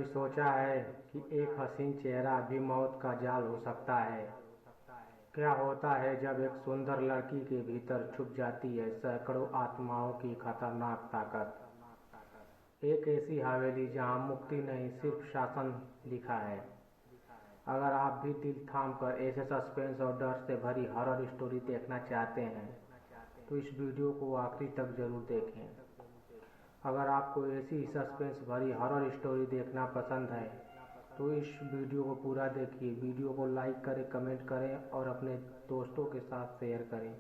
कभी सोचा है कि एक हसीन चेहरा भी मौत का जाल हो सकता है? क्या होता है जब एक सुंदर लड़की के भीतर छुप जाती है सैकड़ों आत्माओं की खतरनाक ताकत? एक ऐसी हवेली जहां मुक्ति नहीं, सिर्फ शासन लिखा है। अगर आप भी दिल थाम कर ऐसे सस्पेंस और डर से भरी हॉरर स्टोरी देखना चाहते हैं तो इस वीडियो को आखिरी तक जरूर देखें। अगर आपको ऐसी सस्पेंस भरी हॉरर स्टोरी देखना पसंद है तो इस वीडियो को पूरा देखिए। वीडियो को लाइक करें, कमेंट करें और अपने दोस्तों के साथ शेयर करें।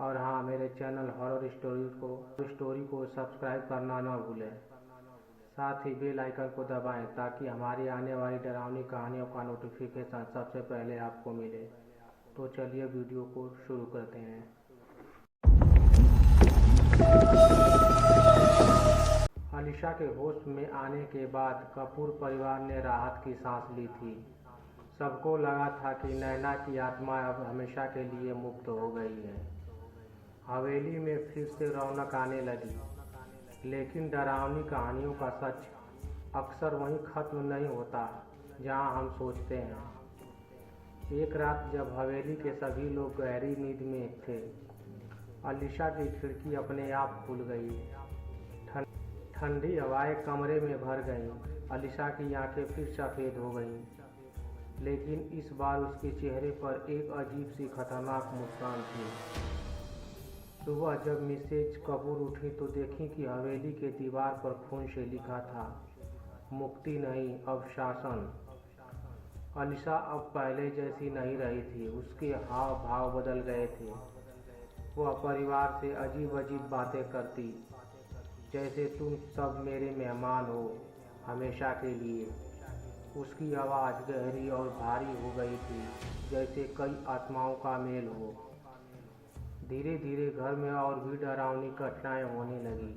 और हाँ, मेरे चैनल हॉरर स्टोरी को सब्सक्राइब करना ना भूलें। साथ ही बेल आइकन को दबाएं ताकि हमारी आने वाली डरावनी कहानियों का नोटिफिकेशन सबसे पहले आपको मिले। तो चलिए वीडियो को शुरू करते हैं। अलीशा के होश में आने के बाद कपूर परिवार ने राहत की सांस ली थी। सबको लगा था कि नैना की आत्मा अब हमेशा के लिए मुक्त हो गई है। हवेली में फिर से रौनक आने लगी। लेकिन डरावनी कहानियों का सच अक्सर वहीं खत्म नहीं होता जहां हम सोचते हैं। एक रात जब हवेली के सभी लोग गहरी नींद में थे, अलीशा की खिड़की अपने आप खुल गई। ठंडी हवाएं कमरे में भर गईं। अलीशा की आंखें फिर सफ़ेद हो गईं, लेकिन इस बार उसके चेहरे पर एक अजीब सी खतरनाक मुस्कान थी। सुबह जब मिसेज कपूर उठी तो देखी कि हवेली के दीवार पर खून से लिखा था, मुक्ति नहीं, अब शासन। अलीशा अब पहले जैसी नहीं रही थी। उसके हाव भाव बदल गए थे। वह परिवार से अजीब अजीब बातें करती, जैसे तुम सब मेरे मेहमान हो हमेशा के लिए। उसकी आवाज़ गहरी और भारी हो गई थी, जैसे कई आत्माओं का मेल हो। धीरे धीरे घर में और भी डरावनी घटनाएं होने लगी।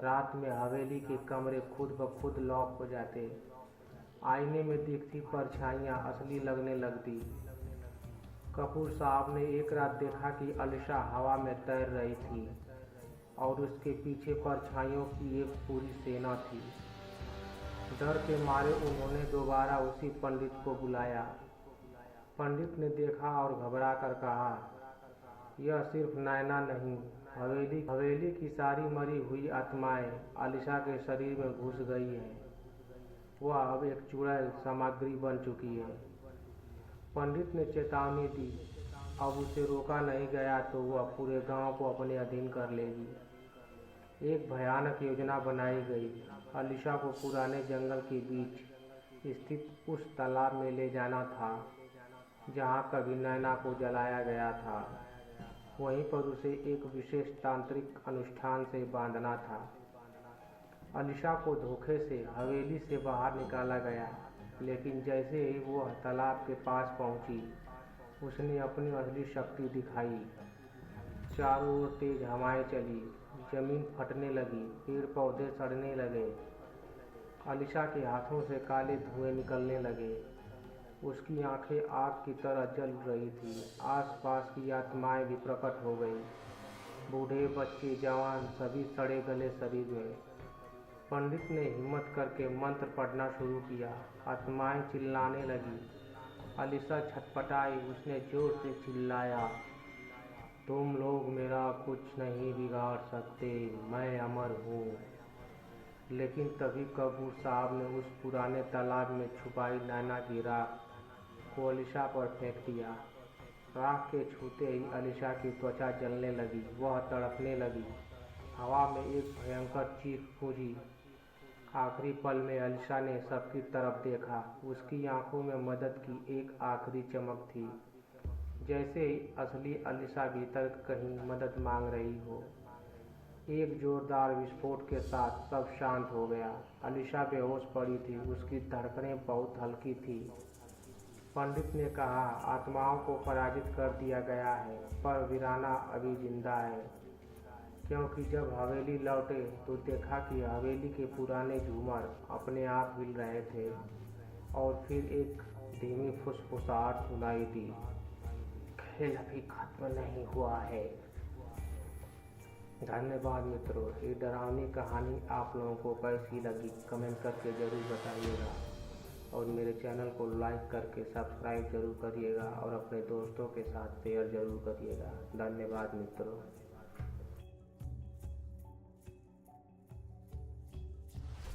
रात में हवेली के कमरे खुद ब खुद लॉक हो जाते। आईने में दिखती परछाइयाँ असली लगने लगती। कपूर साहब ने एक रात देखा कि अलीशा हवा में तैर रही थी और उसके पीछे परछाइयों की एक पूरी सेना थी। डर के मारे उन्होंने दोबारा उसी पंडित को बुलाया। पंडित ने देखा और घबरा कर कहा, यह सिर्फ नैना नहीं, हवेली की सारी मरी हुई आत्माएं अलीशा के शरीर में घुस गई हैं। वह अब एक चुड़ैल सामग्री बन चुकी है। पंडित ने चेतावनी दी, अब उसे रोका नहीं गया तो वह पूरे गांव को अपने अधीन कर लेगी। एक भयानक योजना बनाई गई। अलीशा को पुराने जंगल के बीच स्थित उस तालाब में ले जाना था जहां कभी नैना को जलाया गया था। वहीं पर उसे एक विशेष तांत्रिक अनुष्ठान से बांधना था। अलीशा को धोखे से हवेली से बाहर निकाला गया, लेकिन जैसे ही वह तालाब के पास पहुंची, उसने अपनी असली शक्ति दिखाई। चारों ओर तेज हवाएं चली, जमीन फटने लगी, पेड़ पौधे सड़ने लगे। अलीशा के हाथों से काले धुएं निकलने लगे। उसकी आंखें आग की तरह जल रही थी। आसपास की आत्माएं भी प्रकट हो गई। बूढ़े, बच्चे, जवान, सभी सड़े गले शरीर में। पंडित ने हिम्मत करके मंत्र पढ़ना शुरू किया। आत्माएं चिल्लाने लगी। अलीशा छटपटाई। उसने जोर से चिल्लाया, तुम लोग मेरा कुछ नहीं बिगाड़ सकते, मैं अमर हूँ। लेकिन तभी कपूर साहब ने उस पुराने तालाब में छुपाई नैना की राख को अलीशा पर फेंक दिया। राख के छूते ही अलीशा की त्वचा जलने लगी। वह तड़पने लगी। हवा में एक भयंकर चीख गूंजी। आखिरी पल में अलीशा ने सबकी तरफ देखा। उसकी आंखों में मदद की एक आखिरी चमक थी, जैसे ही असली अलीशा भीतर कहीं मदद मांग रही हो। एक जोरदार विस्फोट के साथ सब शांत हो गया। अलीशा बेहोश पड़ी थी। उसकी धड़कनें बहुत हल्की थी। पंडित ने कहा, आत्माओं को पराजित कर दिया गया है, पर वीराना अभी जिंदा है। क्योंकि जब हवेली लौटे तो देखा कि हवेली के पुराने झूमर अपने आप हिल रहे थे और फिर एक धीमी फुसफुसाहट सुनाई दी, खेल अभी खत्म नहीं हुआ है। धन्यवाद मित्रों। ये डरावनी कहानी आप लोगों को कैसी लगी कमेंट करके ज़रूर बताइएगा, और मेरे चैनल को लाइक करके सब्सक्राइब ज़रूर करिएगा और अपने दोस्तों के साथ शेयर ज़रूर करिएगा। धन्यवाद मित्रों।